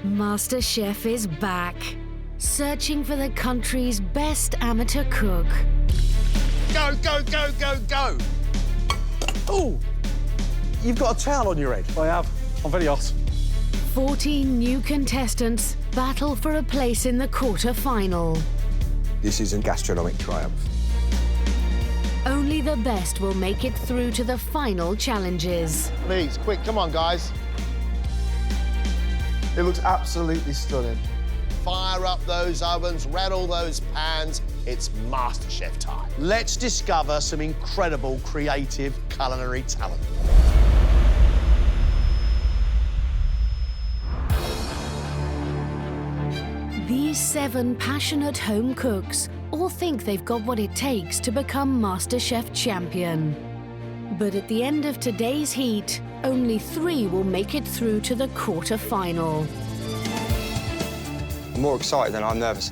MasterChef is back, searching for the country's best amateur cook. Go, go, go, go, go! Oh, you've got a towel on your head. I have. I'm very hot. 14 new contestants battle for a place in the quarter-final. This is a gastronomic triumph. Only the best will make it through to the final challenges. Please, quick, come on, guys. It looks absolutely stunning. Fire up those ovens, rattle those pans. It's MasterChef time. Let's discover some incredible creative culinary talent. These 7 passionate home cooks all think they've got what it takes to become MasterChef champion. But at the end of today's heat, only 3 will make it through to the quarter-final. I'm more excited than I'm nervous.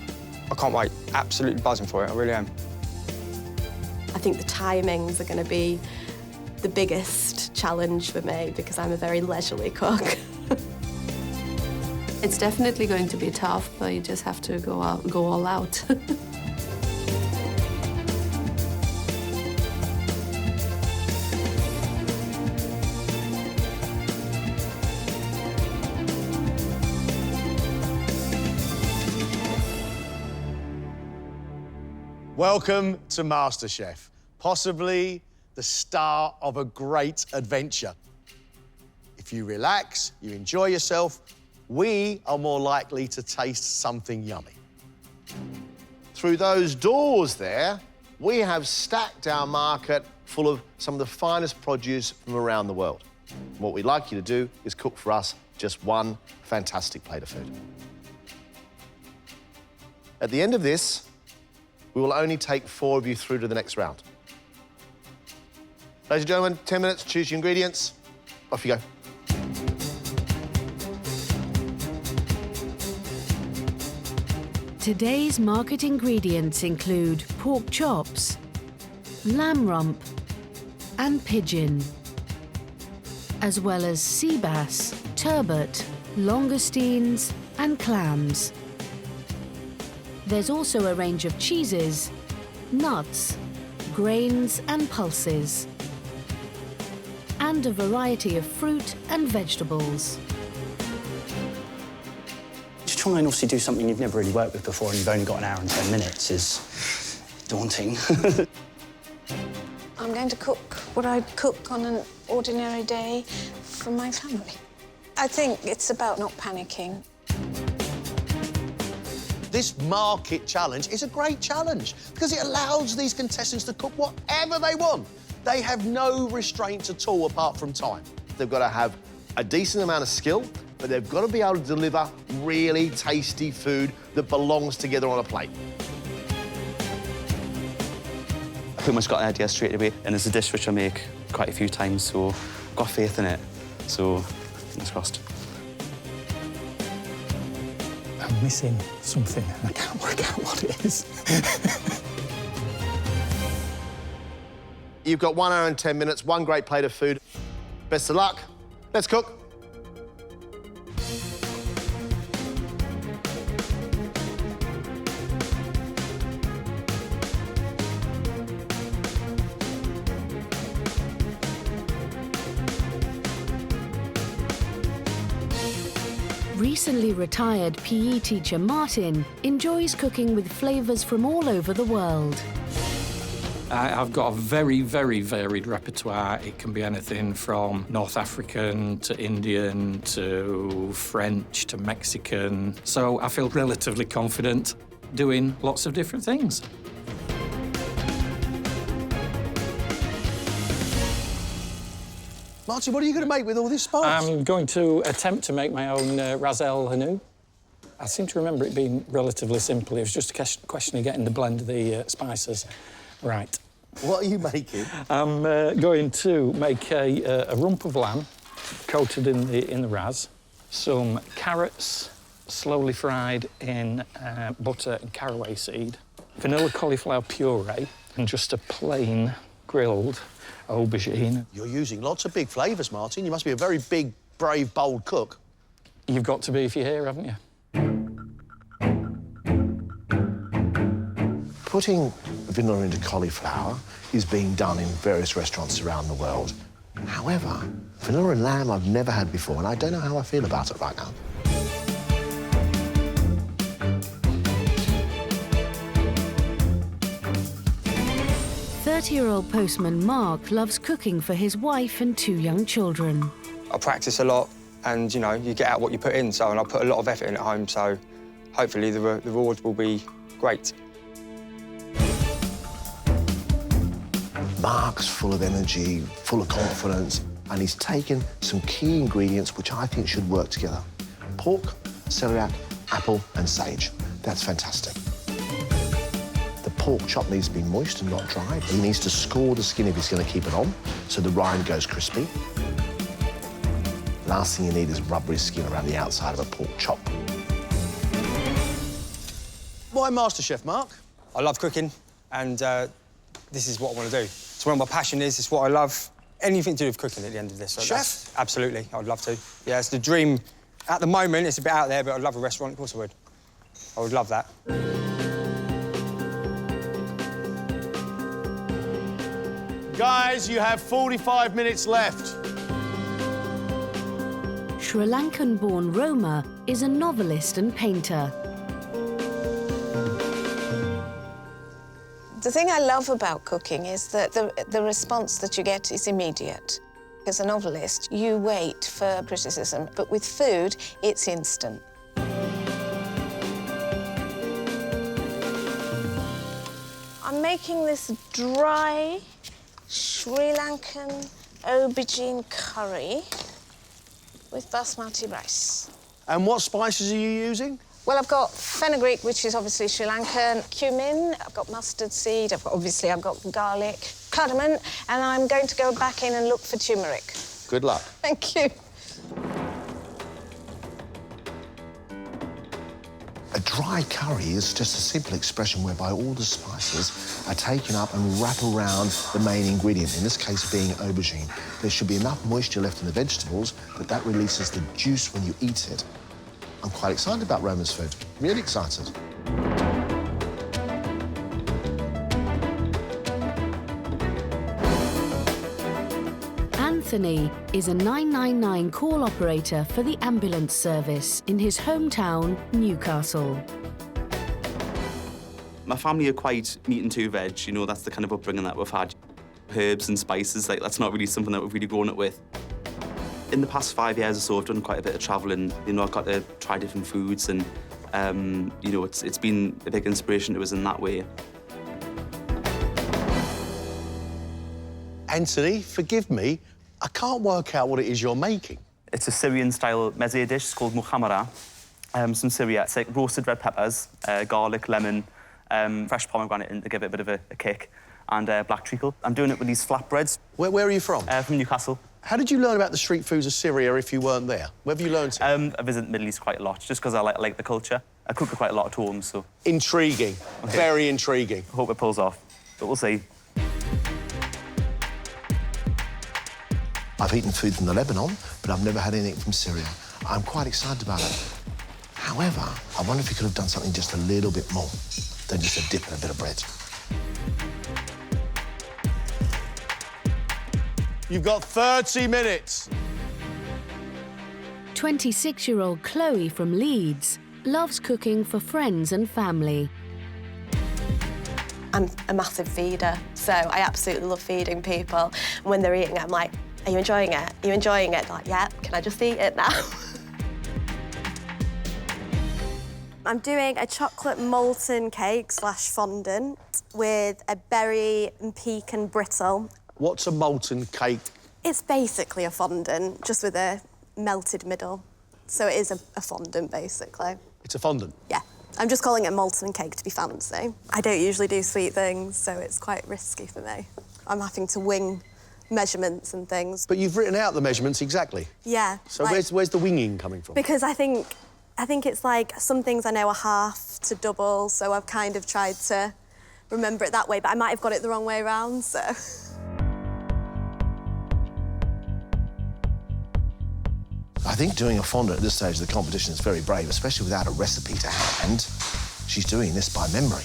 I can't wait. Absolutely buzzing for it, I really am. I think the timings are going to be the biggest challenge for me because I'm a very leisurely cook. It's definitely going to be tough, but you just have to go all out. Welcome to MasterChef, possibly the start of a great adventure. If you relax, you enjoy yourself, we are more likely to taste something yummy. Through those doors there, we have stacked our market full of some of the finest produce from around the world. What we'd like you to do is cook for us just one fantastic plate of food. At the end of this, we will only take 4 of you through to the next round. Ladies and gentlemen, 10 minutes, choose your ingredients. Off you go. Today's market ingredients include pork chops, lamb rump, and pigeon, as well as sea bass, turbot, langoustines, and clams. There's also a range of cheeses, nuts, grains, and pulses, and a variety of fruit and vegetables. To try and obviously do something you've never really worked with before and you've only got an hour and 10 minutes is daunting. I'm going to cook what I'd cook on an ordinary day for my family. I think it's about not panicking. This market challenge is a great challenge because it allows these contestants to cook whatever they want. They have no restraints at all apart from time. They've got to have a decent amount of skill, but they've got to be able to deliver really tasty food that belongs together on a plate. I pretty much got an idea straight away, and it's a dish which I make quite a few times, so I've got faith in it. So, fingers crossed. I'm missing something and I can't work out what it is. You've got 1 hour and 10 minutes, 1 great plate of food. Best of luck. Let's cook. Recently retired PE teacher Martin enjoys cooking with flavours from all over the world. I've got a very, very varied repertoire. It can be anything from North African to Indian to French to Mexican. So I feel relatively confident doing lots of different things. Martin, what are you going to make with all this spice? I'm going to attempt to make my own ras el hanout. I seem to remember it being relatively simple. It was just a question of getting the blend of the spices right. What are you making? I'm going to make a rump of lamb coated in the ras, some carrots slowly fried in butter and caraway seed, vanilla cauliflower puree, and just a plain grilled aubergine. You're using lots of big flavours, Martin. You must be a very big, brave, bold cook. You've got to be if you're here, haven't you? Putting vanilla into cauliflower is being done in various restaurants around the world. However, vanilla and lamb I've never had before, and I don't know how I feel about it right now. Thirty-year-old postman Mark loves cooking for his wife and 2 young children. I practice a lot, and, you know, you get out what you put in, and I put a lot of effort in at home, so hopefully the rewards will be great. Mark's full of energy, full of confidence, and he's taken some key ingredients which I think should work together. Pork, celeriac, apple, and sage. That's fantastic. The pork chop needs to be moist and not dry. He needs to score the skin if he's going to keep it on, so the rind goes crispy. Last thing you need is rubbery skin around the outside of a pork chop. Why MasterChef, Mark? I love cooking, and this is what I want to do. It's where my passion is, it's what I love. Anything to do with cooking at the end of this. So Chef? Absolutely, I'd love to. Yeah, it's the dream. At the moment, it's a bit out there, but I'd love a restaurant, of course I would. I would love that. Guys, you have 45 minutes left. Sri Lankan-born Roma is a novelist and painter. The thing I love about cooking is that the response that you get is immediate. As a novelist, you wait for criticism, but with food, it's instant. I'm making this dry Sri Lankan aubergine curry with basmati rice. And what spices are you using? Well, I've got fenugreek, which is obviously Sri Lankan, cumin, I've got mustard seed, I've got garlic, cardamom, and I'm going to go back in and look for turmeric. Good luck. Thank you. A dry curry is just a simple expression whereby all the spices are taken up and wrap around the main ingredient, in this case being aubergine. There should be enough moisture left in the vegetables that releases the juice when you eat it. I'm quite excited about Roma's food, really excited. Anthony is a 999 call operator for the ambulance service in his hometown, Newcastle. My family are quite meat and 2 veg, you know, that's the kind of upbringing that we've had. Herbs and spices, like, that's not really something that we've really grown up with. In the past 5 years or so, I've done quite a bit of travelling. You know, I've got to try different foods, and, you know, it's been a big inspiration to us in that way. Anthony, forgive me, I can't work out what it is you're making. It's a Syrian-style mezze dish. It's called muhammara. Some Syria. It's like roasted red peppers, garlic, lemon, fresh pomegranate in to give it a bit of a kick, and black treacle. I'm doing it with these flatbreads. Where are you from? From Newcastle. How did you learn about the street foods of Syria if you weren't there? Where have you learned it? I visit the Middle East quite a lot, just because I like the culture. I cook quite a lot at home, so... Intriguing. Okay. Very intriguing. I hope it pulls off, but we'll see. I've eaten food from the Lebanon, but I've never had anything from Syria. I'm quite excited about it. However, I wonder if you could have done something just a little bit more than just a dip in a bit of bread. You've got 30 minutes. 26-year-old Chloe from Leeds loves cooking for friends and family. I'm a massive feeder, so I absolutely love feeding people. When they're eating, I'm like, are you enjoying it? Are you enjoying it? They're like, yeah, can I just eat it now? I'm doing a chocolate molten cake / fondant with a berry and pecan brittle. What's a molten cake? It's basically a fondant, just with a melted middle. So it is a fondant, basically. It's a fondant? Yeah. I'm just calling it molten cake to be fancy. I don't usually do sweet things, so it's quite risky for me. I'm having to wing measurements and things. But you've written out the measurements exactly? Yeah. So where's the winging coming from? Because I think it's like some things I know are half to double, so I've kind of tried to remember it that way, but I might have got it the wrong way around, so... I think doing a fondant at this stage of the competition is very brave, especially without a recipe to hand. She's doing this by memory.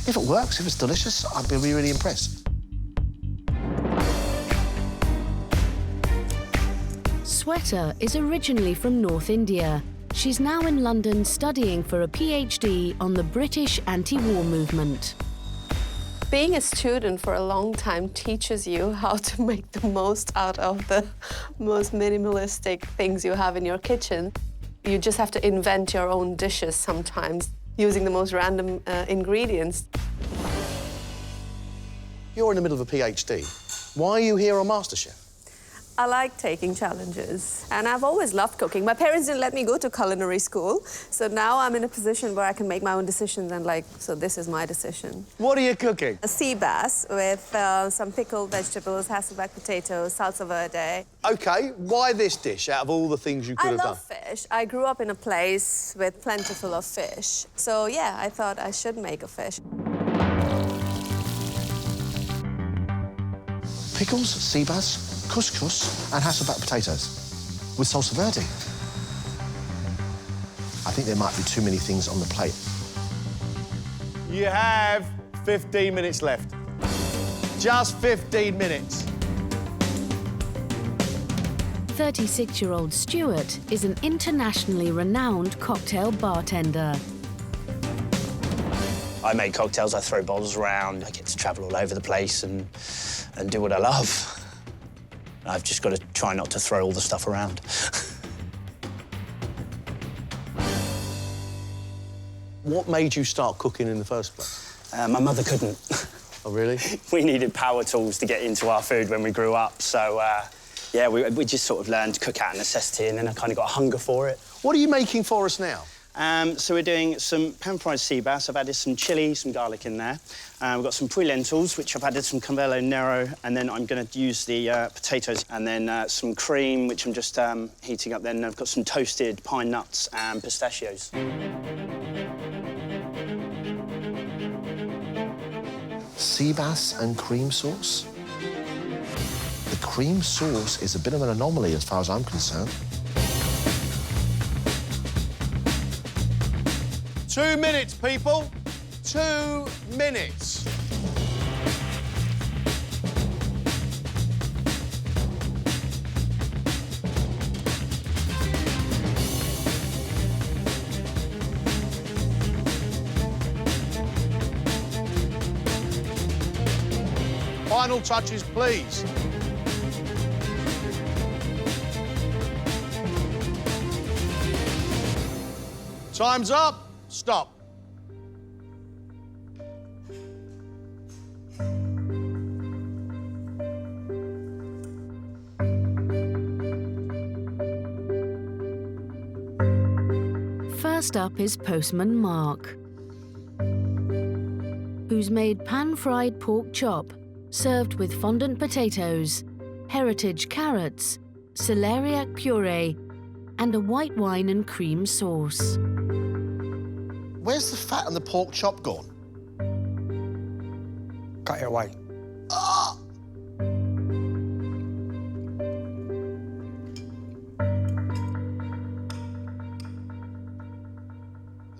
If it works, if it's delicious, I'd be really impressed. Sweater is originally from North India. She's now in London studying for a PhD on the British anti-war movement. Being a student for a long time teaches you how to make the most out of the most minimalistic things you have in your kitchen. You just have to invent your own dishes sometimes, using the most random ingredients. You're in the middle of a PhD. Why are you here on MasterChef? I like taking challenges, and I've always loved cooking. My parents didn't let me go to culinary school, so now I'm in a position where I can make my own decisions and so this is my decision. What are you cooking? A sea bass with some pickled vegetables, hasselback potatoes, salsa verde. OK, why this dish out of all the things you could have done? I love fish. I grew up in a place with plentiful of fish. So, yeah, I thought I should make a fish. Pickles, sea bass, couscous and hasselback potatoes with salsa verde. I think there might be too many things on the plate. You have 15 minutes left. Just 15 minutes. 36-year-old Stuart is an internationally renowned cocktail bartender. I make cocktails, I throw bottles around, I get to travel all over the place and do what I love. I've just got to try not to throw all the stuff around. What made you start cooking in the first place? My mother couldn't. Oh, really? We needed power tools to get into our food when we grew up, so, yeah, we just sort of learned to cook out of necessity, and then I kind of got a hunger for it. What are you making for us now? So we're doing some pan-fried sea bass. I've added some chilli, some garlic in there. We've got some puy lentils, which I've added some Convello Nero, and then I'm going to use the potatoes, and then some cream, which I'm just heating up. Then I've got some toasted pine nuts and pistachios. Sea bass and cream sauce? The cream sauce is a bit of an anomaly as far as I'm concerned. 2 minutes, people. 2 minutes. Final touches, please. Time's up. Stop. First up is postman Mark, who's made pan-fried pork chop served with fondant potatoes, heritage carrots, celeriac puree, and a white wine and cream sauce. Where's the fat on the pork chop gone? Cut it away. Ah!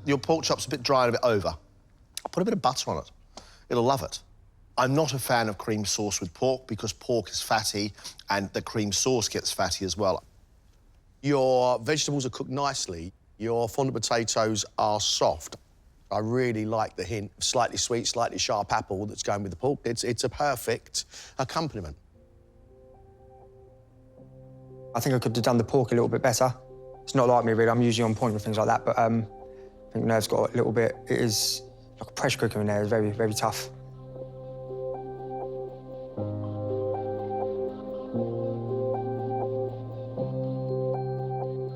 Your pork chop's a bit dry and a bit over. I'll put a bit of butter on it. It'll love it. I'm not a fan of cream sauce with pork because pork is fatty and the cream sauce gets fatty as well. Your vegetables are cooked nicely. Your fondant potatoes are soft. I really like the hint of slightly sweet, slightly sharp apple that's going with the pork. It's a perfect accompaniment. I think I could have done the pork a little bit better. It's not like me, really. I'm usually on point with things like that, but I think Nerve's got a little bit... It is like a pressure cooker in there. It's very, very tough.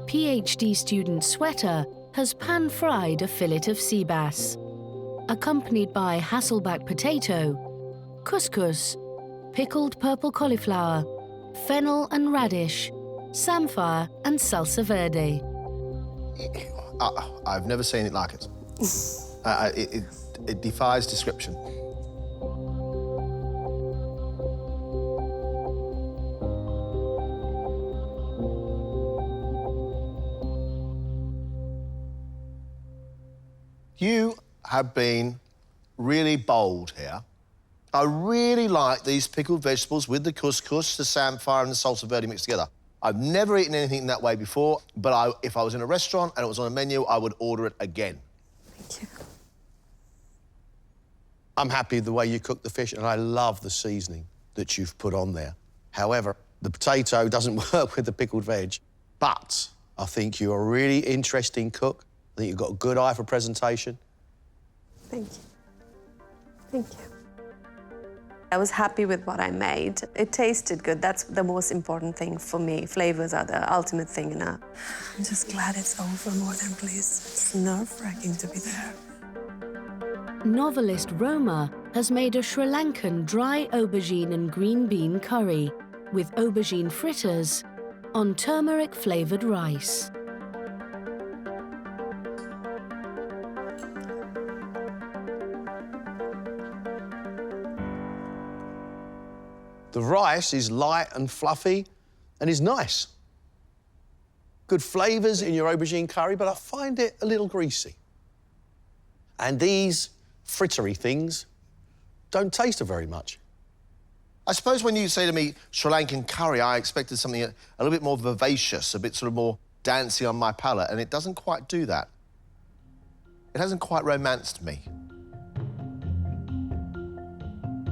PhD student Sweater has pan-fried a fillet of sea bass, accompanied by hasselback potato, couscous, pickled purple cauliflower, fennel and radish, samphire and salsa verde. I've never seen it like it. It defies description. You have been really bold here. I really like these pickled vegetables with the couscous, the samphire and the salsa verde mixed together. I've never eaten anything that way before, but if I was in a restaurant and it was on a menu, I would order it again. Thank you. I'm happy with the way you cook the fish, and I love the seasoning that you've put on there. However, the potato doesn't work with the pickled veg, but I think you're a really interesting cook. I think you've got a good eye for presentation. Thank you. Thank you. I was happy with what I made. It tasted good. That's the most important thing for me. Flavors are the ultimate thing in a... I'm just glad it's over more than pleased. It's nerve-wracking to be there. Novelist Roma has made a Sri Lankan dry aubergine and green bean curry with aubergine fritters on turmeric-flavoured rice. The rice is light and fluffy and is nice. Good flavours in your aubergine curry, but I find it a little greasy. And these frittery things don't taste very much. I suppose when you say to me Sri Lankan curry, I expected something a little bit more vivacious, a bit sort of more dancey on my palate, and it doesn't quite do that. It hasn't quite romanced me.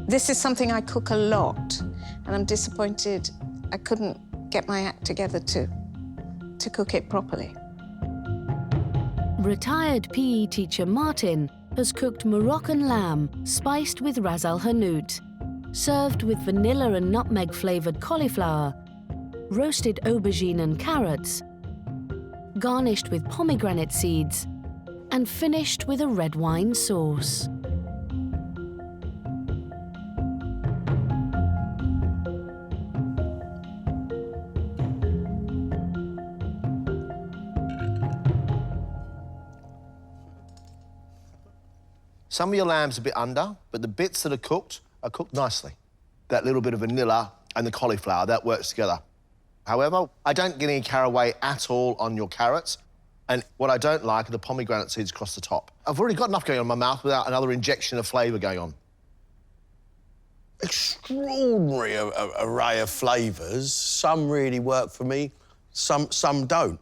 This is something I cook a lot, and I'm disappointed I couldn't get my act together to cook it properly. Retired PE teacher Martin has cooked Moroccan lamb spiced with Ras Al Hanout, served with vanilla and nutmeg-flavoured cauliflower, roasted aubergine and carrots, garnished with pomegranate seeds, and finished with a red wine sauce. Some of your lamb's a bit under, but the bits that are cooked nicely. That little bit of vanilla and the cauliflower, that works together. However, I don't get any caraway at all on your carrots, and what I don't like are the pomegranate seeds across the top. I've already got enough going on in my mouth without another injection of flavour going on. Extraordinary array of flavours. Some really work for me, some don't.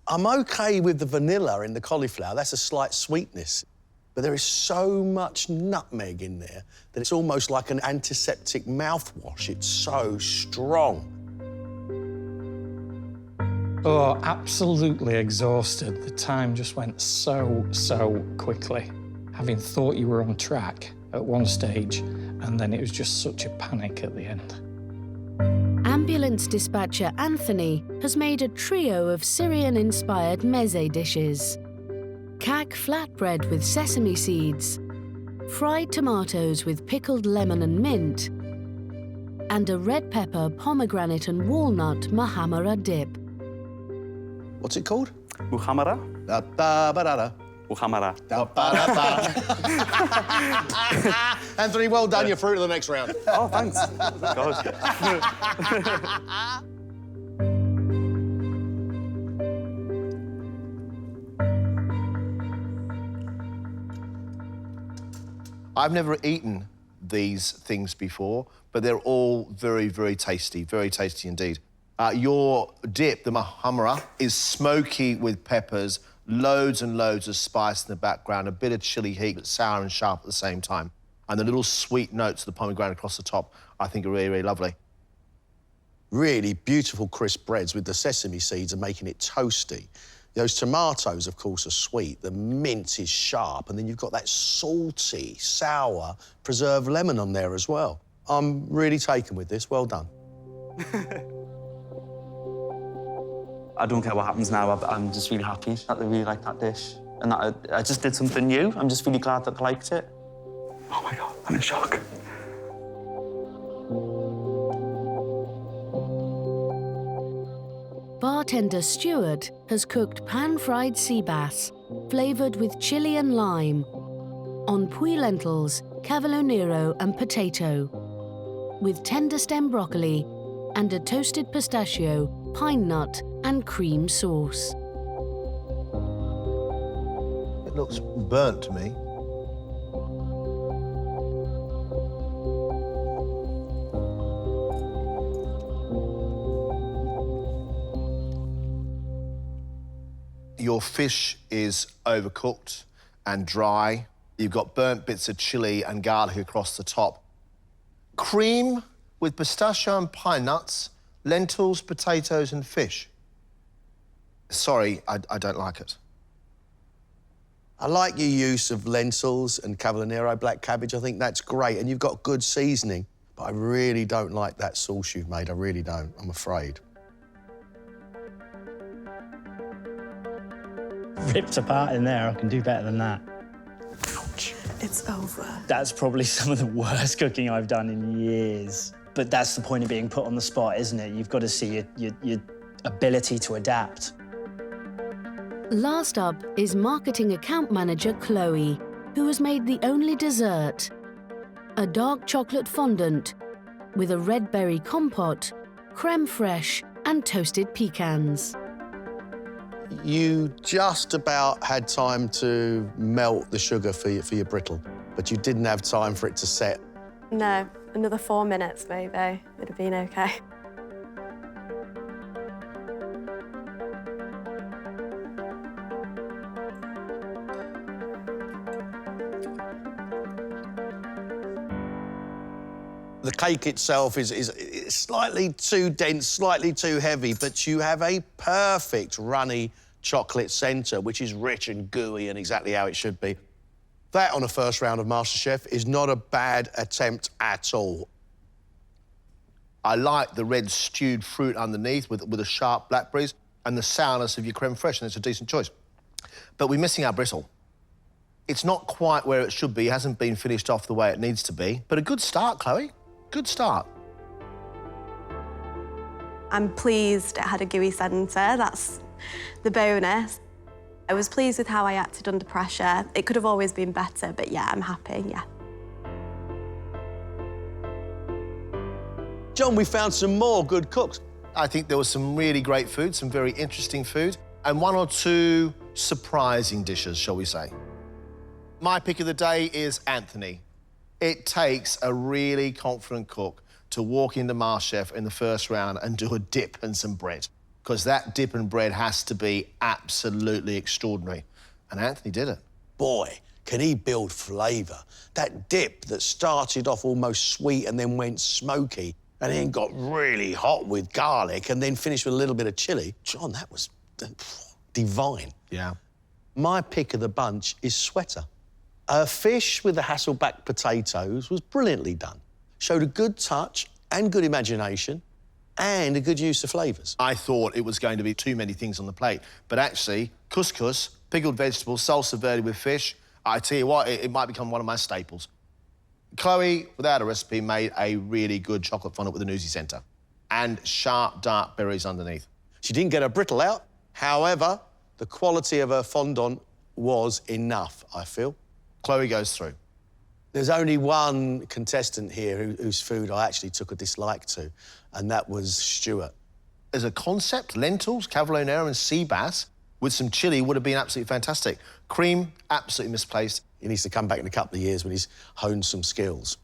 I'm OK with the vanilla in the cauliflower. That's a slight sweetness. But there is so much nutmeg in there that it's almost like an antiseptic mouthwash. It's so strong. Oh, absolutely exhausted. The time just went so quickly. Having thought you were on track at one stage, and then it was just such a panic at the end. Ambulance dispatcher Anthony has made a trio of Syrian-inspired mezze dishes. Kak flatbread with sesame seeds, fried tomatoes with pickled lemon and mint, and a red pepper, pomegranate and walnut mahamara dip. What's it called? Muhammara. Da-ba-ba-da-da. Muhammara. Da-ba-da-ba. Anthony, well done. You're through to the next round. Oh, thanks. God. I've never eaten these things before, but they're all very tasty indeed. Your dip, the mahamara, is smoky with peppers, loads and loads of spice in the background, a bit of chili heat, but sour and sharp at the same time. And the little sweet notes of the pomegranate across the top, I think are really lovely. Really beautiful crisp breads with the sesame seeds and making it toasty. Those tomatoes, of course, are sweet. The mint is sharp, and then you've got that salty, sour, preserved lemon on there as well. I'm really taken with this. Well done. I don't care what happens now. I'm just really happy that they really like that dish and that I just did something new. I'm just really glad that they liked it. Oh, my God, I'm in shock. Bartender Stuart has cooked pan-fried sea bass, flavoured with chilli and lime, on puy lentils, cavolo nero and potato, with tender stem broccoli and a toasted pistachio, pine nut and cream sauce. It looks burnt to me. Your fish is overcooked and dry. You've got burnt bits of chilli and garlic across the top. Cream with pistachio and pine nuts, lentils, potatoes and fish. Sorry, I don't like it. I like your use of lentils and cavallonero black cabbage. I think that's great, and you've got good seasoning. But I really don't like that sauce you've made. I really don't, I'm afraid. Ripped apart in there, I can do better than that. Ouch. It's over. That's probably some of the worst cooking I've done in years. But that's the point of being put on the spot, isn't it? You've got to see your ability to adapt. Last up is marketing account manager Chloe, who has made the only dessert, a dark chocolate fondant with a red berry compote, creme fraiche and toasted pecans. You just about had time to melt the sugar for your brittle, but you didn't have time for it to set. No, another 4 minutes maybe. It'd have been okay. The cake itself is slightly too dense, slightly too heavy, but you have a perfect runny chocolate centre, which is rich and gooey and exactly how it should be. That, on a first round of MasterChef, is not a bad attempt at all. I like the red stewed fruit underneath with the sharp blackberries and the sourness of your creme fraiche, and it's a decent choice. But we're missing our brittle. It's not quite where it should be, it hasn't been finished off the way it needs to be, but a good start, Chloe. Good start. I'm pleased it had a gooey centre, that's the bonus. I was pleased with how I acted under pressure. It could have always been better, but yeah, I'm happy, yeah. John, we found some more good cooks. I think there was some really great food, some very interesting food, and 1 or 2 surprising dishes, shall we say. My pick of the day is Anthony. It takes a really confident cook to walk into MasterChef in the first round and do a dip and some bread, because that dip and bread has to be absolutely extraordinary. And Anthony did it. Boy, can he build flavour. That dip that started off almost sweet and then went smoky and then got really hot with garlic and then finished with a little bit of chilli. John, that was divine. Yeah. My pick of the bunch is Sweater. A fish with the Hasselback potatoes was brilliantly done. Showed a good touch and good imagination and a good use of flavours. I thought it was going to be too many things on the plate, but actually, couscous, pickled vegetables, salsa verde with fish, I tell you what, it might become one of my staples. Chloe, without a recipe, made a really good chocolate fondant with an oozy centre and sharp, dark berries underneath. She didn't get her brittle out. However, the quality of her fondant was enough, I feel. Chloe goes through. There's only one contestant here whose food I actually took a dislike to, and that was Stuart. As a concept, lentils, cavallonero and sea bass with some chilli would have been absolutely fantastic. Cream, absolutely misplaced. He needs to come back in a couple of years when he's honed some skills.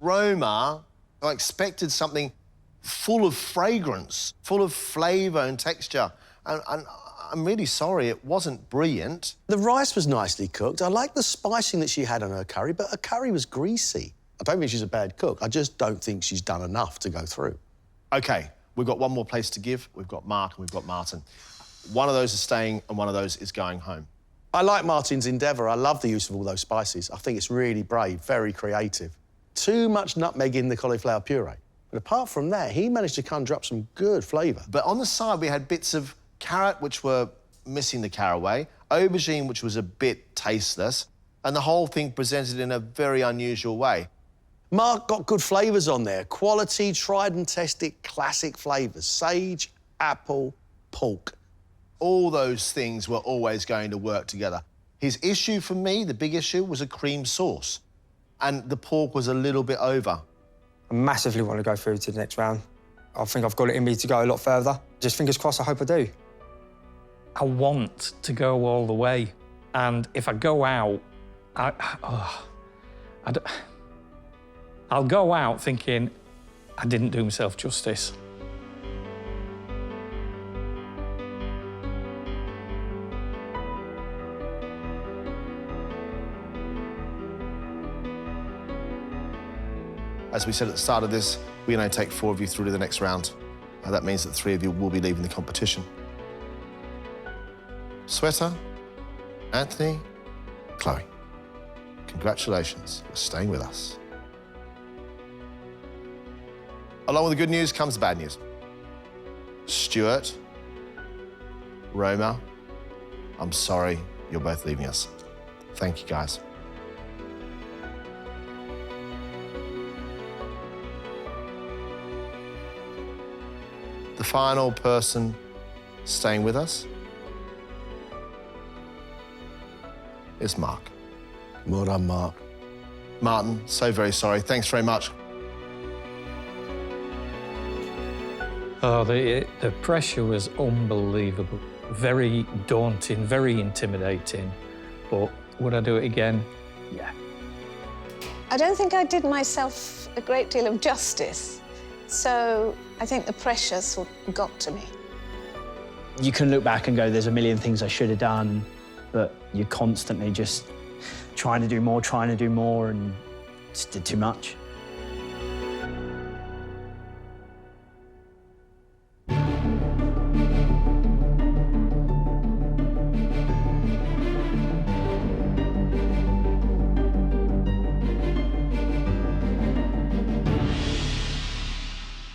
Roma, I expected something full of fragrance, full of flavour and texture, and I'm really sorry, it wasn't brilliant. The rice was nicely cooked. I like the spicing that she had on her curry, but her curry was greasy. I don't think she's a bad cook. I just don't think she's done enough to go through. OK, we've got one more place to give. We've got Mark and we've got Martin. One of those is staying and one of those is going home. I like Martin's endeavour. I love the use of all those spices. I think it's really brave, very creative. Too much nutmeg in the cauliflower puree. But apart from that, he managed to conjure up some good flavour. But on the side, we had bits of carrot, which were missing the caraway, aubergine, which was a bit tasteless, and the whole thing presented in a very unusual way. Mark got good flavours on there. Quality, tried and tested, classic flavours. Sage, apple, pork. All those things were always going to work together. His issue for me, the big issue, was a cream sauce. And the pork was a little bit over. I massively want to go through to the next round. I think I've got it in me to go a lot further. Just fingers crossed, I hope I do. I want to go all the way. And if I go out, I'll go out thinking I didn't do myself justice. As we said at the start of this, we can only take 4 of you through to the next round. That means that 3 of you will be leaving the competition. Sweater, Anthony, Chloe, congratulations for staying with us. Along with the good news comes the bad news. Stuart, Roma, I'm sorry, you're both leaving us. Thank you, guys. The final person staying with us is Mark. Well done, Mark. Martin, so very sorry. Thanks very much. Oh, the pressure was unbelievable. Very daunting, very intimidating. But would I do it again? Yeah. I don't think I did myself a great deal of justice. So I think the pressure sort of got to me. You can look back and go, there's a million things I should have done, but you're constantly just trying to do more, and just did too much.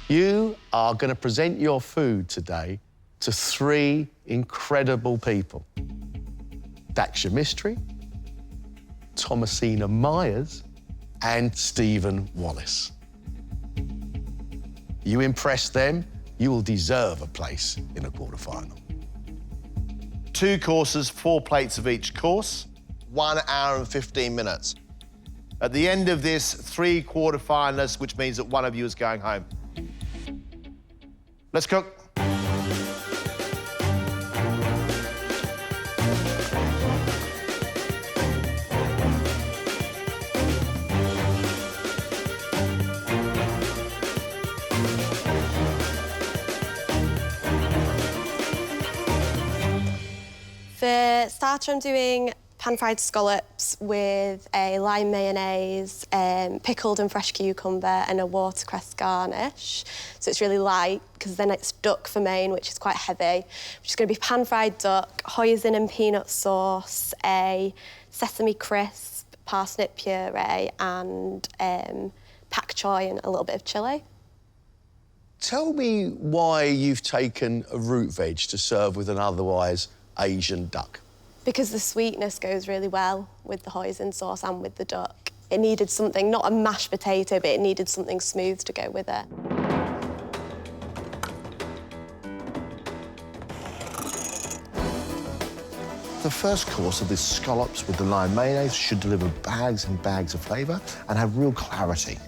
You are going to present your food today to 3 incredible people. Daxia Mystery, Thomasina Myers, and Stephen Wallace. You impress them, you will deserve a place in a quarter-final. 2 courses, 4 plates of each course, 1 hour and 15 minutes. At the end of this, 3 quarter-finalists, which means that 1 of you is going home. Let's cook. For starter, I'm doing pan-fried scallops with a lime mayonnaise, pickled and fresh cucumber, and a watercress garnish. So it's really light, because then it's duck for main, which is quite heavy. Which is going to be pan-fried duck, hoisin and peanut sauce, a sesame crisp, parsnip puree, and pak choy and a little bit of chilli. Tell me why you've taken a root veg to serve with an otherwise Asian duck. Because the sweetness goes really well with the hoisin sauce and with the duck. It needed something, not a mashed potato, but it needed something smooth to go with it. The first course of this scallops with the lime mayonnaise should deliver bags and bags of flavour and have real clarity.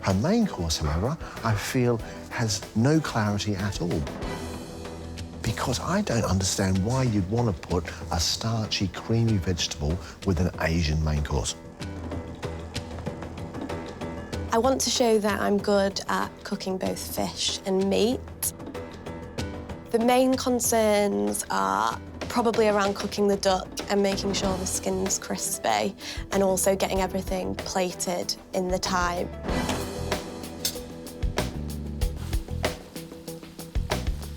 Her main course, however, I feel has no clarity at all. Because I don't understand why you'd want to put a starchy, creamy vegetable with an Asian main course. I want to show that I'm good at cooking both fish and meat. The main concerns are probably around cooking the duck and making sure the skin's crispy, and also getting everything plated in the time.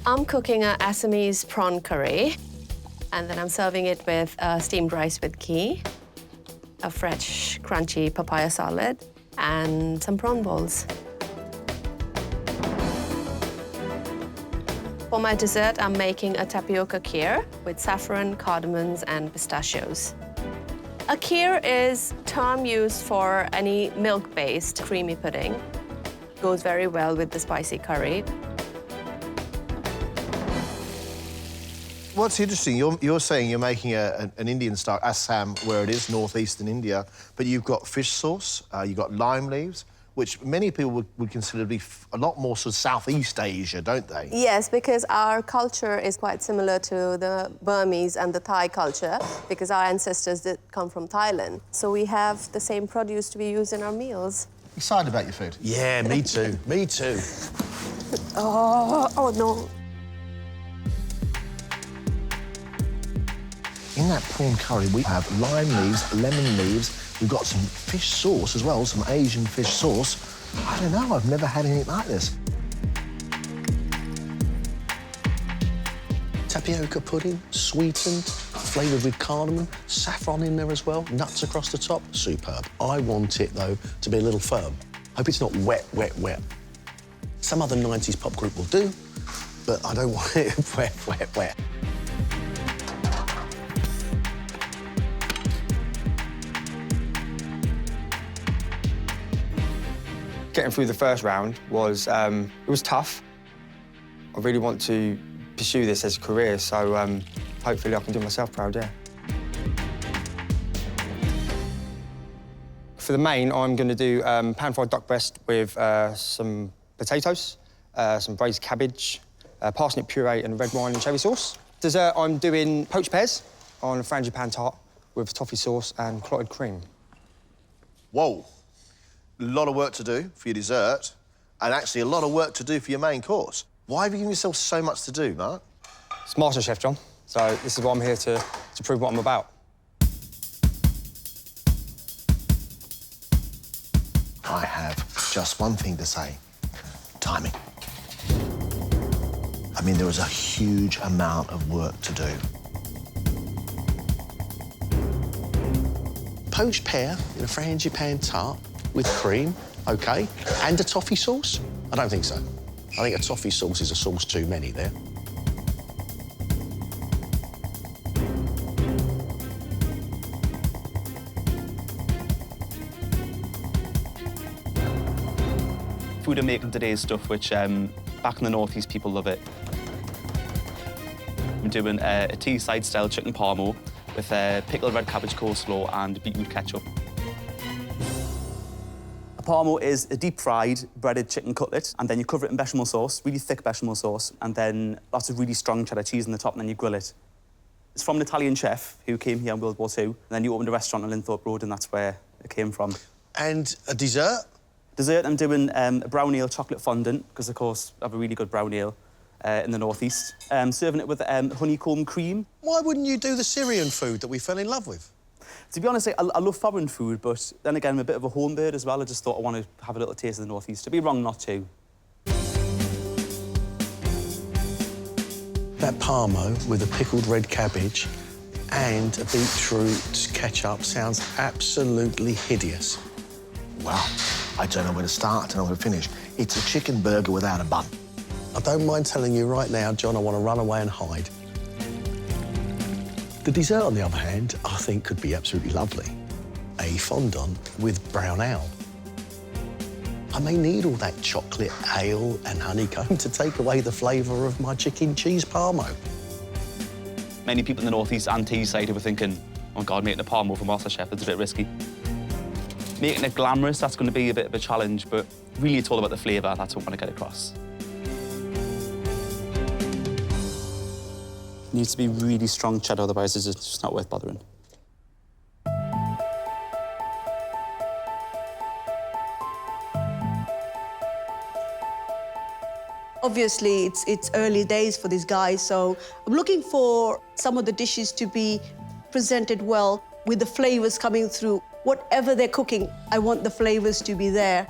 I'm cooking a Assamese prawn curry, and then I'm serving it with steamed rice with ghee, a fresh, crunchy papaya salad, and some prawn balls. For my dessert, I'm making a tapioca kheer with saffron, cardamoms, and pistachios. A kheer is a term used for any milk-based creamy pudding. It goes very well with the spicy curry. What's interesting, you're saying you're making an Indian-style Assam, where it is, northeastern India, but you've got fish sauce, you've got lime leaves. which many people would consider to be a lot more sort of Southeast Asia, don't they? Yes, because our culture is quite similar to the Burmese and the Thai culture, because our ancestors did come from Thailand. So we have the same produce to be used in our meals. Excited about your food? Yeah, me too. Me too. Oh no. In that prawn curry, we have lime leaves, lemon leaves. We've got some fish sauce as well, some Asian fish sauce. I don't know, I've never had anything like this. Tapioca pudding, sweetened, flavoured with cardamom, saffron in there as well, nuts across the top. Superb. I want it, though, to be a little firm. Hope it's not wet, wet, wet. Some other 90s pop group will do, but I don't want it wet, wet, wet. Getting through the first round was, it was tough. I really want to pursue this as a career, so hopefully I can do myself proud, yeah. For the main, I'm going to do pan-fried duck breast with some potatoes, some braised cabbage, parsnip puree and red wine and cherry sauce. Dessert, I'm doing poached pears on a frangipane tart with toffee sauce and clotted cream. Whoa. A lot of work to do for your dessert, and actually a lot of work to do for your main course. Why have you given yourself so much to do, Mark? It's MasterChef, John, so this is what I'm here to prove what I'm about. I have just one thing to say. Timing. I mean, there was a huge amount of work to do. Poached pear in a frangipane tart with cream, OK, and a toffee sauce? I don't think so. I think a toffee sauce is a sauce too many there. Food I'm making today is stuff which, back in the northeast, people love it. I'm doing a Teesside-style chicken Palmo with pickled red cabbage coleslaw and beetroot ketchup. A Palmo is a deep-fried, breaded chicken cutlet, and then you cover it in bechamel sauce, really thick bechamel sauce, and then lots of really strong cheddar cheese on the top, and then you grill it. It's from an Italian chef who came here in World War II, and then he opened a restaurant on Linthorpe Road, and that's where it came from. And a dessert? Dessert, I'm doing a brown ale chocolate fondant, because, of course, I have a really good brown ale in the northeast. Serving it with honeycomb cream. Why wouldn't you do the Syrian food that we fell in love with? To be honest, I love foreign food, but then again, I'm a bit of a home bird as well. I just thought I want to have a little taste of the northeast. It'd be wrong not to. That Palmo with a pickled red cabbage and a beetroot ketchup sounds absolutely hideous. Wow. I don't know where to start, I don't know where to finish. It's a chicken burger without a bun. I don't mind telling you right now, John, I want to run away and hide. The dessert, on the other hand, I think could be absolutely lovely. A fondant with brown ale. I may need all that chocolate ale and honeycomb to take away the flavour of my chicken cheese Palmo. Many people in the northeast and Teesside were thinking, oh, God, making a Palmo for MasterChef, that's a bit risky. Making it glamorous, that's going to be a bit of a challenge, but really it's all about the flavour, that's what I want to get across. It needs to be really strong cheddar, otherwise it's just not worth bothering. Obviously, it's early days for these guys, so I'm looking for some of the dishes to be presented well, with the flavours coming through. Whatever they're cooking, I want the flavours to be there.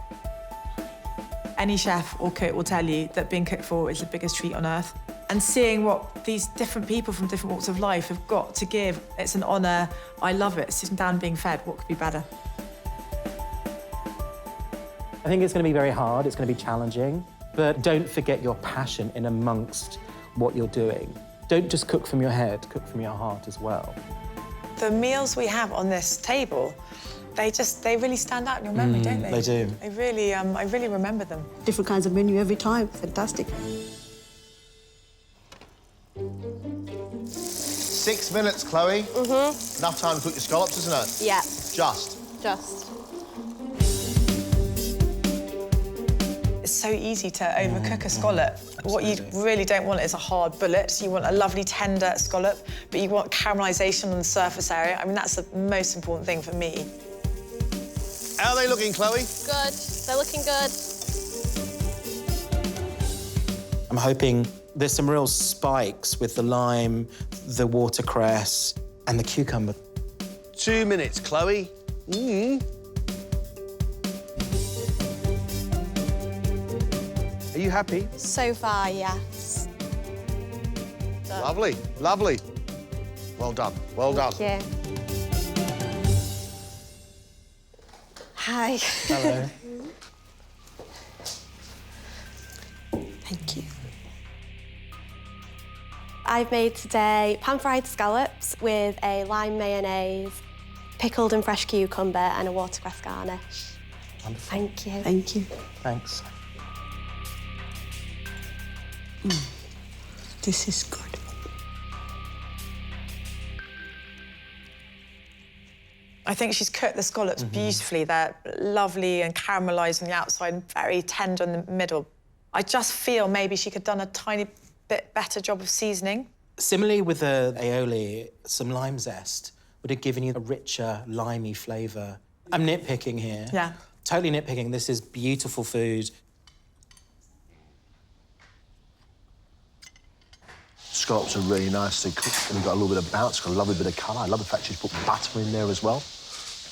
Any chef or cook will tell you that being cooked for is the biggest treat on earth. And seeing what these different people from different walks of life have got to give, it's an honour. I love it. Sitting down being fed, what could be better? I think it's going to be very hard, it's going to be challenging, but don't forget your passion in amongst what you're doing. Don't just cook from your head, cook from your heart as well. The meals we have on this table, they really stand out in your memory, don't they? They do. They really, I really remember them. Different kinds of menu every time, fantastic. 6 minutes, Chloe. Mm-hmm. Enough time to cook your scallops, isn't it? Yeah. Just. It's so easy to overcook a scallop. What you really don't want is a hard bullet. You want a lovely tender scallop, but you want caramelisation on the surface area. I mean, that's the most important thing for me. How are they looking, Chloe? Good. They're looking good. I'm hoping there's some real spikes with the lime, the watercress, and the cucumber. 2 minutes, Chloe. Are you happy? So far, yes. Done. Lovely, lovely. Well done, well done. Thank you. Hi. Hello. Thank you. I've made today pan-fried scallops with a lime mayonnaise, pickled and fresh cucumber, and a watercress garnish. Wonderful. Thank you. Thank you. Thanks. This is good. I think she's cooked the scallops beautifully. They're lovely and caramelised on the outside and very tender in the middle. I just feel maybe she could have done a tiny bit better job of seasoning. Similarly with the aioli, some lime zest would have given you a richer, limey flavour. I'm nitpicking here. Yeah. Totally nitpicking. This is beautiful food. Scallops are really nicely cooked and they've got a little bit of bounce, got a lovely bit of colour. I love the fact she's put butter in there as well.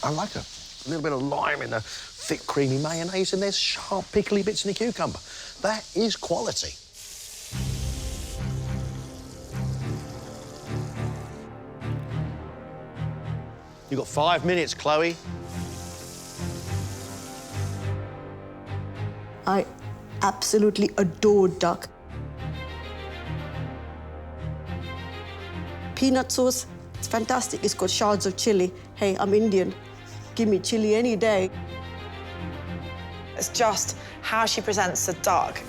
I like it. A little bit of lime in the thick, creamy mayonnaise and there's sharp, pickly bits in the cucumber. That is quality. You've got 5 minutes, Chloe. I absolutely adore duck. Peanut sauce, it's fantastic. It's got shards of chili. Hey, I'm Indian. Give me chili any day. It's just how she presents the duck.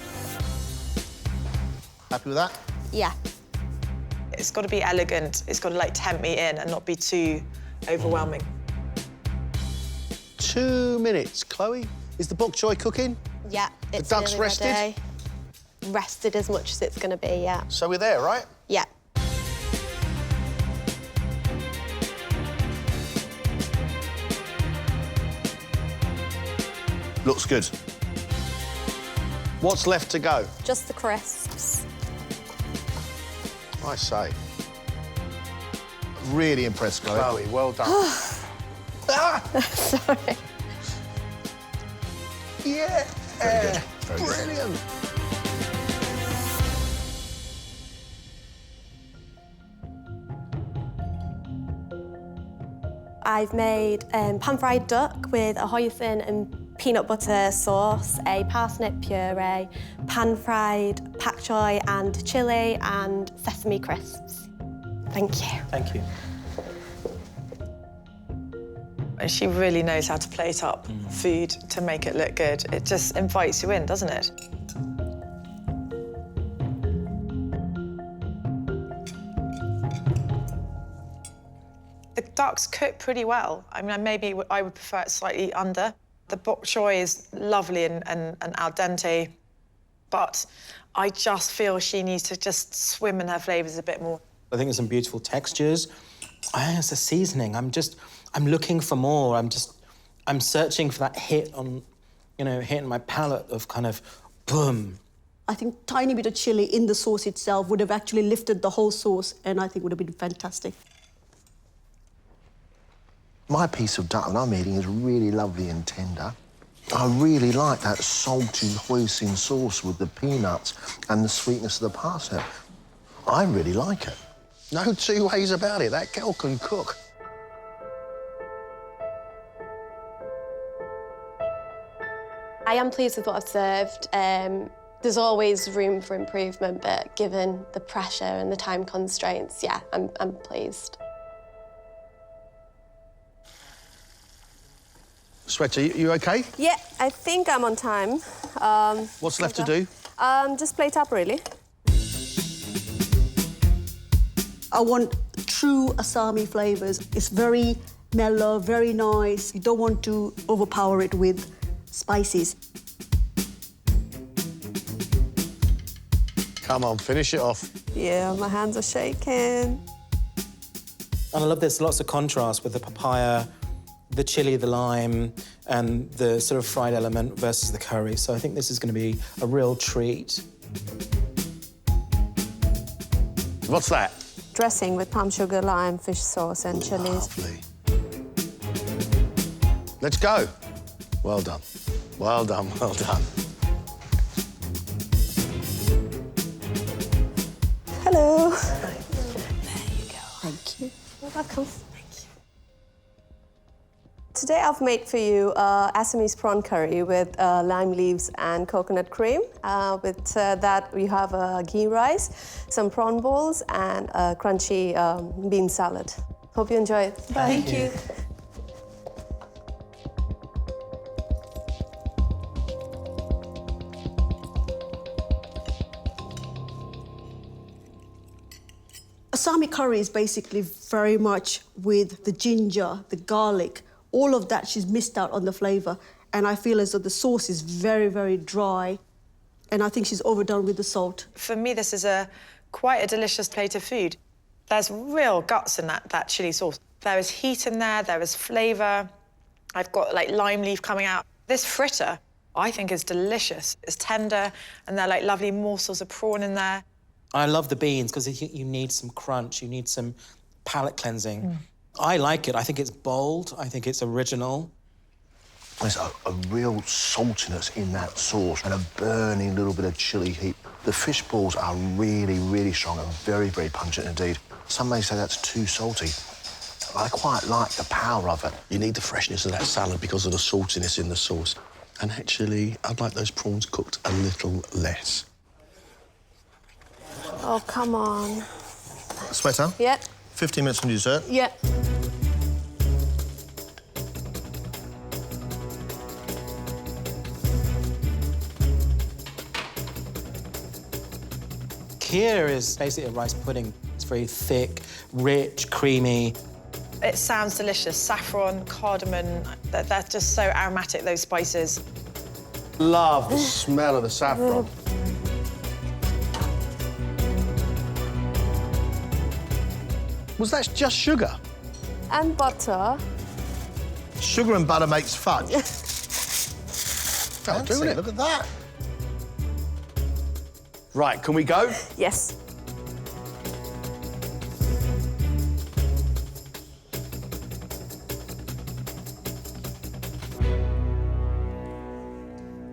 Happy with that? Yeah. It's got to be elegant. It's got to, like, tempt me in and not be too overwhelming. 2 minutes, Chloe. Is the bok choy cooking? Yeah, it's duck's nearly rested? ready. Rested as much as it's going to be, yeah. So we're there, right? Yeah. Looks good. What's left to go? Just the crisps. I say. Really impressed, Chloe. Chloe, well done. Sorry. Yeah. Very good. Very good. Brilliant. I've made pan-fried duck with a hoisin and peanut butter sauce, a parsnip puree, pan-fried pak choy and chilli, and sesame crisps. Thank you. Thank you. And she really knows how to plate up food to make it look good. It just invites you in, doesn't it? The duck's cooked pretty well. I mean, maybe I would prefer it slightly under. The bok choy is lovely and al dente, but I just feel she needs to just swim in her flavours a bit more. I think there's some beautiful textures. I think it's the seasoning. I'm looking for more. I'm searching for that hit on, hitting my palate of kind of boom. I think tiny bit of chili in the sauce itself would have actually lifted the whole sauce and I think would have been fantastic. My piece of duck that I'm eating is really lovely and tender. I really like that salty hoisin sauce with the peanuts and the sweetness of the parsnip. I really like it. No two ways about it. That girl can cook. I am pleased with what I've served. There's always room for improvement, but given the pressure and the time constraints, yeah, I'm pleased. Sweater, you OK? Yeah, I think I'm on time. What's left to do? Just plate up, really. I want true Assami flavours. It's very mellow, very nice. You don't want to overpower it with spices. Come on, finish it off. Yeah, my hands are shaking. And I love there's lots of contrast with the papaya, the chili, the lime, and the sort of fried element versus the curry. So I think this is going to be a real treat. What's that? Dressing with palm sugar, lime, fish sauce, and chilies. Lovely. Let's go. Well done. Well done, well done. Hello. There you go. Thank you. You're welcome. Thank you. Today I've made for you Assamese prawn curry with lime leaves and coconut cream. With that, we have ghee rice, some prawn balls, and a crunchy bean salad. Hope you enjoy it. Bye. Thank you. Assami curry is basically very much with the ginger, the garlic, all of that she's missed out on the flavour. And I feel as though the sauce is very, very dry. And I think she's overdone with the salt. For me, this is quite a delicious plate of food. There's real guts in that chilli sauce. There is heat in there is flavour. I've got, like, lime leaf coming out. This fritter, I think, is delicious. It's tender, and there are, like, lovely morsels of prawn in there. I love the beans because you need some crunch, you need some palate cleansing. I like it. I think it's bold. I think it's original. There's a real saltiness in that sauce and a burning little bit of chili heat. The fish balls are really, really strong and very, very pungent indeed. Some may say that's too salty. I quite like the power of it. You need the freshness of that salad because of the saltiness in the sauce. And actually, I'd like those prawns cooked a little less. Oh, come on. Sweater? Yeah. 15 minutes from dessert. Yeah. Kheer is basically a rice pudding. It's very thick, rich, creamy. It sounds delicious. Saffron, cardamom, they're just so aromatic, those spices. Love the smell of the saffron. Was that just sugar? And butter. Sugar and butter makes fudge. That'll do it. Look at that. Right, can we go? Yes.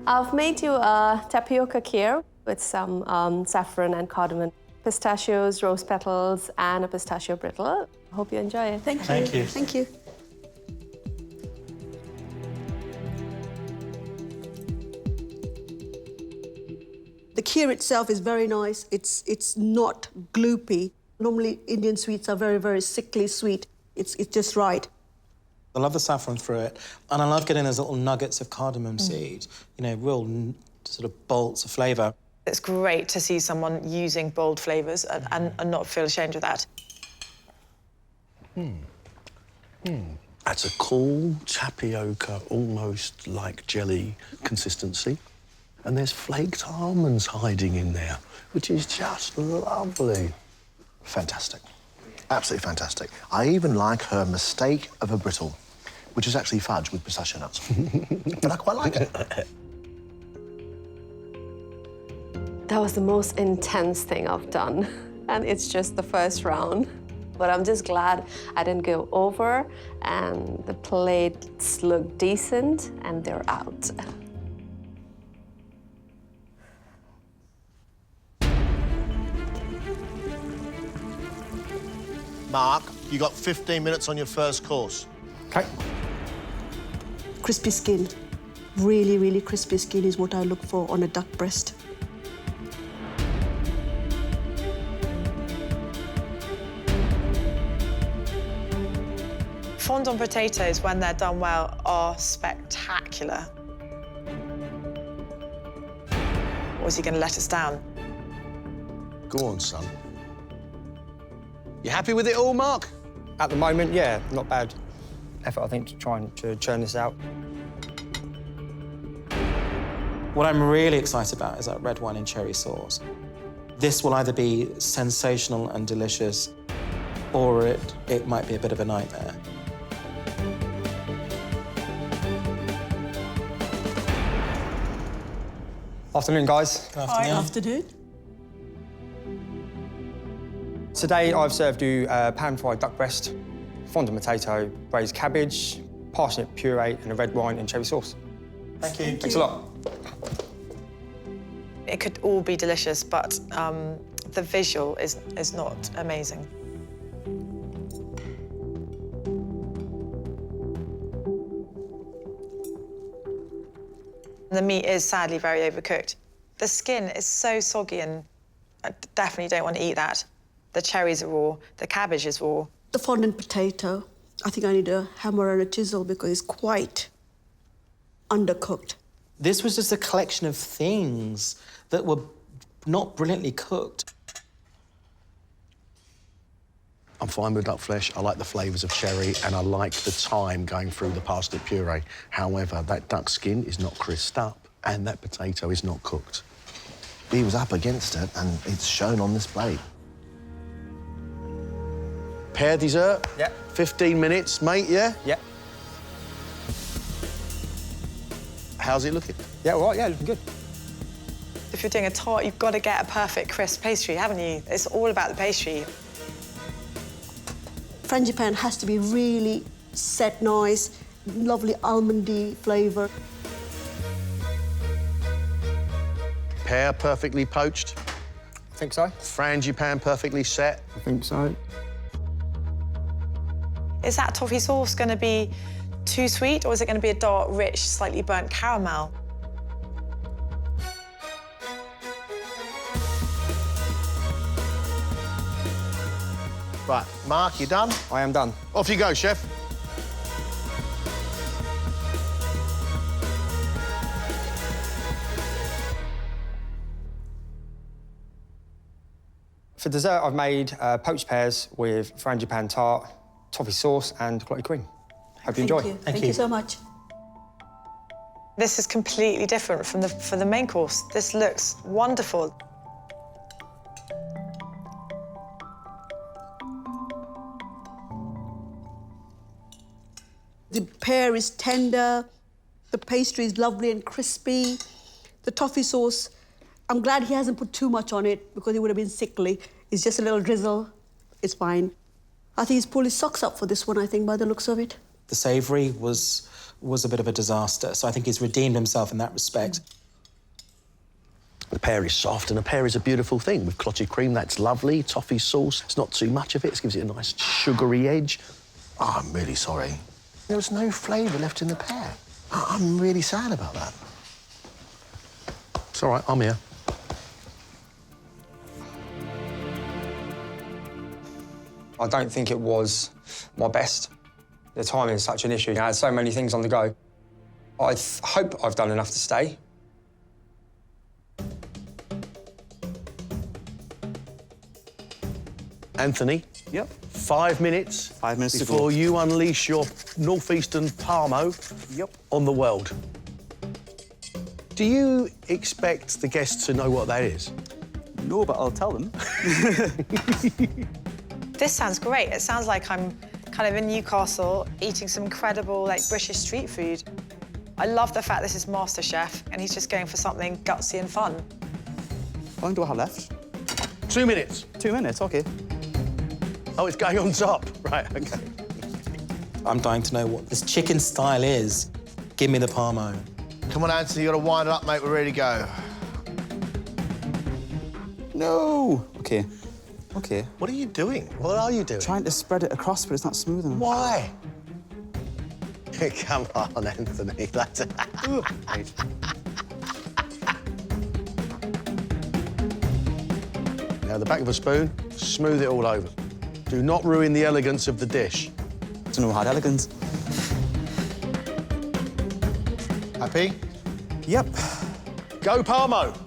I've made you a tapioca kheer with some saffron and cardamom, pistachios, rose petals, and a pistachio brittle. Hope you enjoy it. Thank you. Thank you. Thank you. The kheer itself is very nice. It's not gloopy. Normally, Indian sweets are very, very sickly sweet. It's just right. I love the saffron through it, and I love getting those little nuggets of cardamom seed, you know, real sort of bolts of flavour. It's great to see someone using bold flavours and not feel ashamed of that. That's a cool tapioca, almost like jelly consistency. And there's flaked almonds hiding in there, which is just lovely. Fantastic. Absolutely fantastic. I even like her mistake of a brittle, which is actually fudge with pistachio nuts. But I quite like it. That was the most intense thing I've done, and it's just the first round. But I'm just glad I didn't go over, and the plates look decent, and they're out. Mark, you got 15 minutes on your first course. Okay. Crispy skin. Really, really crispy skin is what I look for on a duck breast. Fondant potatoes, when they're done well, are spectacular. Or is he going to let us down? Go on, son. You happy with it all, Mark? At the moment, yeah, not bad effort, I think, to try and churn this out. What I'm really excited about is that red wine and cherry sauce. This will either be sensational and delicious, or it might be a bit of a nightmare. Afternoon, guys. Good afternoon. Afternoon. Today I've served you pan-fried duck breast, fondant potato, braised cabbage, parsnip puree and a red wine and cherry sauce. Thank you. Thanks a lot. It could all be delicious, but the visual is not amazing. The meat is sadly very overcooked. The skin is so soggy and I definitely don't want to eat that. The cherries are raw, the cabbage is raw. The fondant potato, I think I need a hammer and a chisel because it's quite undercooked. This was just a collection of things that were not brilliantly cooked. I'm fine with duck flesh. I like the flavours of cherry and I like the time going through the parsnip puree. However, that duck skin is not crisped up and that potato is not cooked. He was up against it and it's shown on this plate. Pear dessert? Yeah. 15 minutes, mate, yeah? Yeah. How's it looking? Yeah, all right, yeah, looking good. If you're doing a tart, you've got to get a perfect crisp pastry, haven't you? It's all about the pastry. Frangipane has to be really set nice, lovely almondy flavour. Pear perfectly poached. I think so. Frangipane perfectly set. I think so. Is that toffee sauce going to be too sweet, or is it going to be a dark, rich, slightly burnt caramel? Right, Mark, you done? I am done. Off you go, chef. For dessert, I've made poached pears with frangipane tart, toffee sauce and clotted cream. Hope you enjoy. Thank you so much. This is completely different from the main course. This looks wonderful. The pear is tender, the pastry is lovely and crispy. The toffee sauce, I'm glad he hasn't put too much on it because it would have been sickly. It's just a little drizzle, it's fine. I think he's pulled his socks up for this one, I think, by the looks of it. The savoury was a bit of a disaster, so I think he's redeemed himself in that respect. The pear is soft and a pear is a beautiful thing. With clotted cream, that's lovely. Toffee sauce, it's not too much of it. It gives it a nice sugary edge. Oh, I'm really sorry. There was no flavour left in the pear. I'm really sad about that. It's all right, I'm here. I don't think it was my best. The timing is such an issue. I had so many things on the go. I hope I've done enough to stay. Anthony? Yep. 5 minutes. 5 minutes to go. before you unleash your northeastern Palmo on the world. Do you expect the guests to know what that is? No, but I'll tell them. This sounds great. It sounds like I'm kind of in Newcastle eating some incredible, like, British street food. I love the fact this is MasterChef and he's just going for something gutsy and fun. How long do I have left? 2 minutes. 2 minutes, OK. Oh, it's going on top. Right, OK. I'm dying to know what this chicken style is. Give me the Palmo. Come on, Anthony, you got to wind it up, mate. We're ready to go. No. OK. OK. What are you doing? What are you doing? Trying to spread it across, but it's not smooth enough. Why? Come on, Anthony. That's Now, the back of a spoon, smooth it all over. Do not ruin the elegance of the dish. It's no hard elegance. Happy? Yep. Go, Palmo.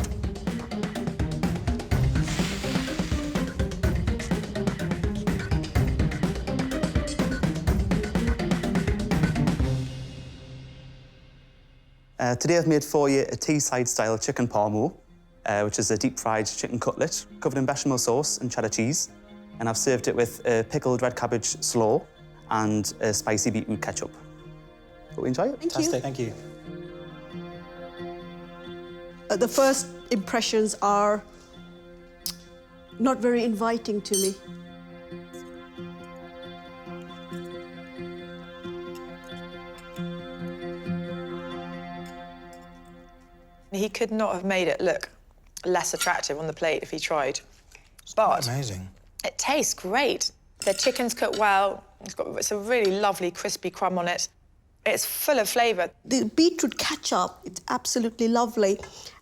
Today I've made for you a teesside style chicken palmo. which is a deep-fried chicken cutlet covered in bechamel sauce and cheddar cheese. And I've served it with a pickled red cabbage slaw and a spicy beetroot ketchup. Hope you enjoy it. Fantastic, thank you. The first impressions are not very inviting to me. He could not have made it look less attractive on the plate if he tried. But amazing. It tastes great. The chicken's cooked well. It's a really lovely crispy crumb on it. It's full of flavour. The beetroot ketchup, it's absolutely lovely.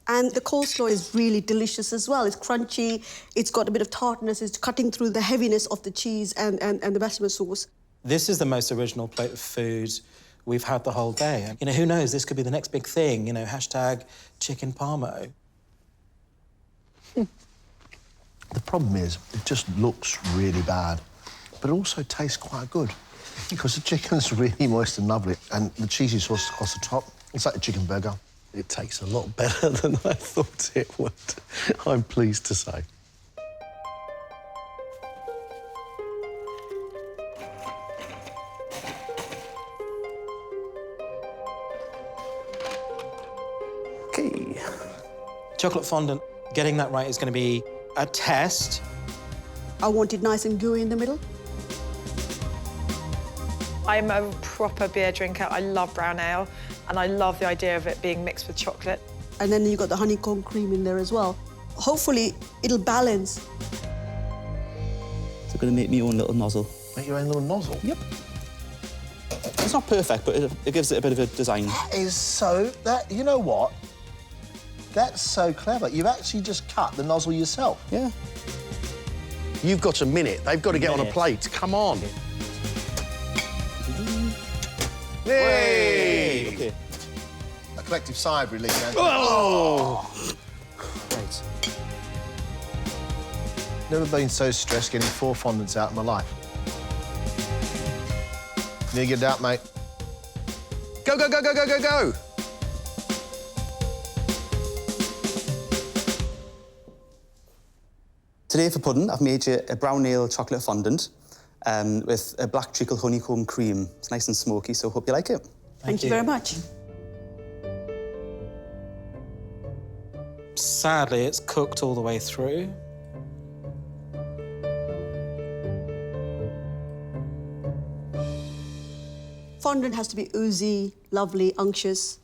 And the coleslaw is really delicious as well. It's crunchy, it's got a bit of tartness, it's cutting through the heaviness of the cheese and the bechamel sauce. This is the most original plate of food we've had the whole day. You know, who knows, this could be the next big thing, you know, hashtag chicken Palmo. The problem is, it just looks really bad, but it also tastes quite good because the chicken's really moist and lovely, and the cheesy sauce across the top, it's like a chicken burger. It tastes a lot better than I thought it would, I'm pleased to say. OK. Chocolate fondant, getting that right is going to be a test. I want it nice and gooey in the middle. I'm a proper beer drinker. I love brown ale, and I love the idea of it being mixed with chocolate. And then you've got the honeycomb cream in there as well. Hopefully, it'll balance. So I'm going to make my own little nozzle. Make your own little nozzle? Yep. It's not perfect, but it gives it a bit of a design. That is so... you know what? That's so clever. You've actually just cut the nozzle yourself. Yeah. You've got a minute. They've got to get on a plate. Come on. Hey! Okay. A collective sigh of relief, man. Oh! Right. Never been so stressed getting 4 fondants out in my life. You need to get it out, mate. Go, go, go, go, go, go, go! Today for pudding, I've made you a brown ale chocolate fondant with a black treacle honeycomb cream. It's nice and smoky, so hope you like it. Thank you very much. Sadly, it's cooked all the way through. Fondant has to be oozy, lovely, unctuous.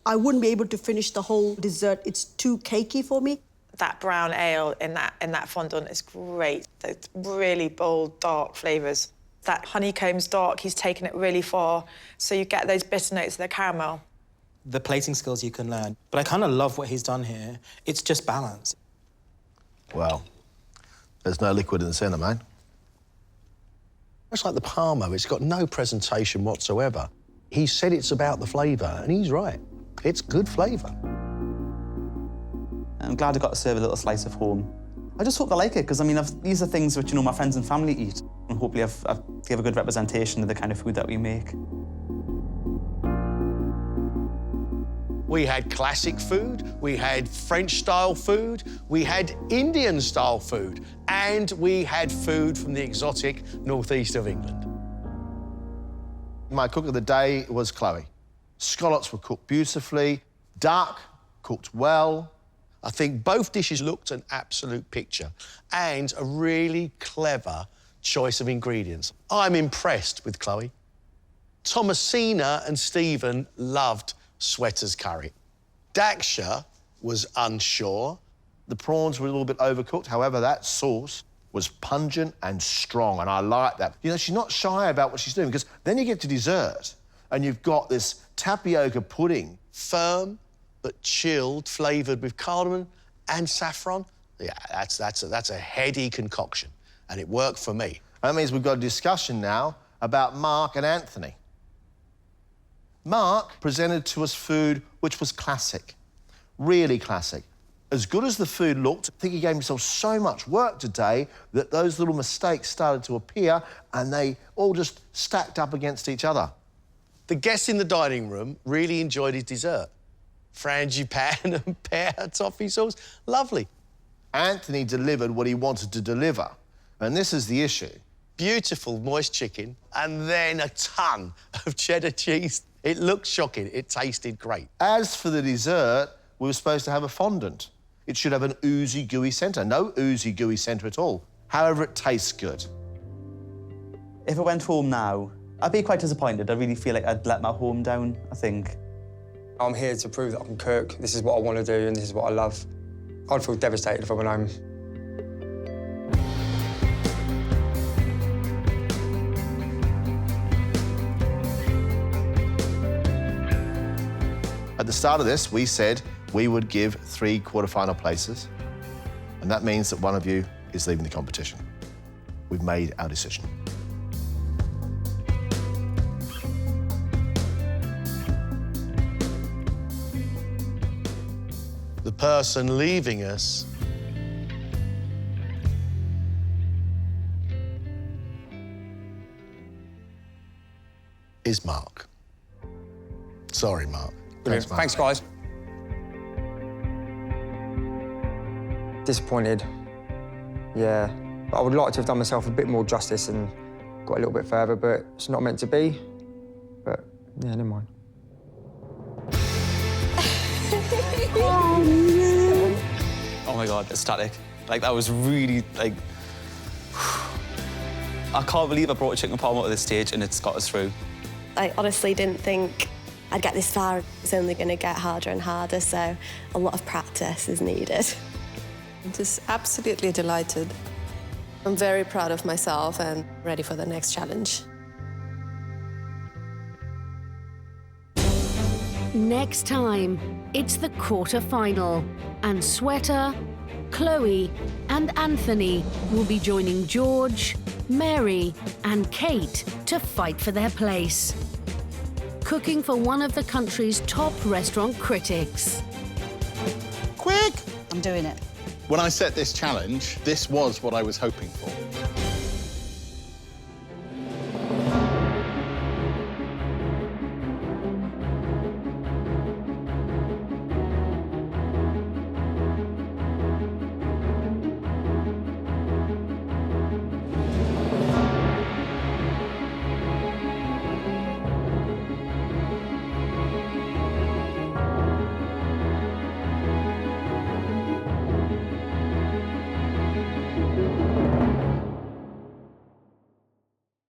I wouldn't be able to finish the whole dessert. It's too cakey for me. That brown ale in that fondant is great. Those really bold, dark flavours. That honeycomb's dark, he's taken it really far, so you get those bitter notes of the caramel. The plating skills you can learn. But I kind of love what he's done here. It's just balance. Well, there's no liquid in the centre, man. It's like the Palmo. It's got no presentation whatsoever. He said it's about the flavour, and he's right. It's good flavour. I'm glad I got to serve a little slice of home. I just hope they like it, because, I mean, these are things which, you know, my friends and family eat, and hopefully I've give a good representation of the kind of food that we make. We had classic food, we had French-style food, we had Indian-style food, and we had food from the exotic northeast of England. My cook of the day was Chloe. Scallops were cooked beautifully, duck cooked well. I think both dishes looked an absolute picture and a really clever choice of ingredients. I'm impressed with Chloe. Thomasina and Stephen loved Sweater's curry. Daksha was unsure. The prawns were a little bit overcooked. However, that sauce was pungent and strong, and I like that. You know, she's not shy about what she's doing, because then you get to dessert, and you've got this tapioca pudding. Firm, but chilled, flavoured with cardamom and saffron. Yeah, that's a heady concoction, and it worked for me. That means we've got a discussion now about Mark and Anthony. Mark presented to us food which was classic, really classic. As good as the food looked, I think he gave himself so much work today that those little mistakes started to appear and they all just stacked up against each other. The guests in the dining room really enjoyed his dessert. frangipane and pear toffee sauce. Lovely. Anthony delivered what he wanted to deliver, and this is the issue. Beautiful moist chicken and then a ton of cheddar cheese. It looked shocking. It tasted great. As for the dessert, we were supposed to have a fondant. It should have an oozy, gooey centre. No oozy, gooey centre at all. However, it tastes good. If I went home now, I'd be quite disappointed. I really feel like I'd let my home down, I think. I'm here to prove that I can cook. This is what I want to do and this is what I love. I'd feel devastated if I went home. At the start of this, we said we would give 3 quarter-final places, and that means that one of you is leaving the competition. We've made our decision. The person leaving us is Mark. Sorry, Mark. Brilliant. Thanks, guys. Disappointed. Yeah. But I would like to have done myself a bit more justice and got a little bit further, but it's not meant to be. But, yeah, never mind. Oh my God, ecstatic. Like, that was really, like... I can't believe I brought a chicken Palmo to this stage and it's got us through. I honestly didn't think I'd get this far. It's only going to get harder and harder, so a lot of practice is needed. I'm just absolutely delighted. I'm very proud of myself and ready for the next challenge. Next time, it's the quarter-final, and Sweater, Chloe and Anthony will be joining George, Mary and Kate to fight for their place, cooking for one of the country's top restaurant critics. Quick! I'm doing it. When I set this challenge, this was what I was hoping for.